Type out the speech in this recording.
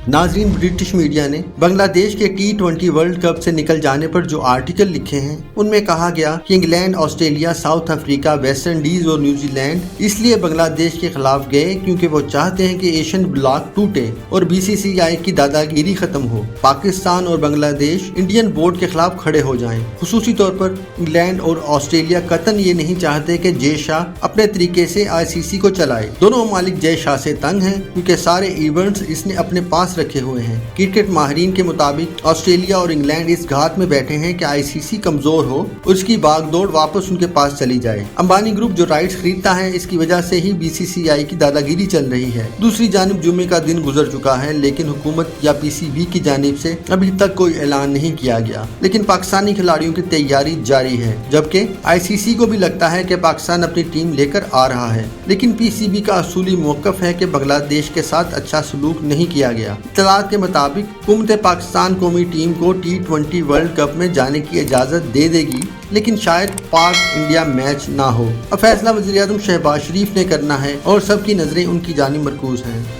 नाजरीन, British media ने बांग्लादेश के T20 वर्ल्ड कप से निकल जाने पर जो आर्टिकल लिखे हैं उनमें कहा गया कि England, Australia, south Africa, West Indies और न्यूजीलैंड इसलिए बांग्लादेश के खिलाफ गए क्योंकि वो चाहते हैं कि एशियन ब्लॉक टूटे और BCCI की दादागिरी खत्म हो। पाकिस्तान और बांग्लादेश इंडियन बोर्ड के खिलाफ खड़े हो जाएं। खुसूसी तौर पर इंग्लैंड और ऑस्ट्रेलिया कतन ये नहीं चाहते कि जय शाह अपने तरीके से ICC को चलाए। दोनों ममालिक जय शाह से तंग हैं क्योंकि सारे इवेंट्स इसने अपने पास रखे हुए हैं। क्रिकेट माहिरीन के मुताबिक ऑस्ट्रेलिया और इंग्लैंड इस घात में बैठे हैं कि ICC कमजोर हो और इसकी भागदौड़ वापस उनके पास चली जाए। अंबानी ग्रुप जो राइट्स खरीदता है, इसकी वजह से ही BCCI की दादागिरी चल रही है। दूसरी जानिब जुम्मे का दिन गुजर चुका है, लेकिन हुकूमत या PCB की जानिब से अभी तक कोई ऐलान नहीं किया गया। लेकिन पाकिस्तानी खिलाड़ियों की तैयारी जारी है, जबकि ICC को भी लगता है कि पाकिस्तान अपनी टीम लेकर आ रहा है। लेकिन PCB का असूली मौक़िफ़ है कि बांग्लादेश के साथ अच्छा सलूक नहीं किया गया। इत्तलात के मुताबिक हुकूमत पाकिस्तान कौमी टीम को T20 वर्ल्ड कप में जाने की इजाज़त दे देगी, लेकिन शायद पाक इंडिया मैच ना हो। अब फैसला वज़ीर-ए-आज़म शहबाज शरीफ ने करना है और सबकी नज़रें उनकी जानिब मरकूज़ हैं।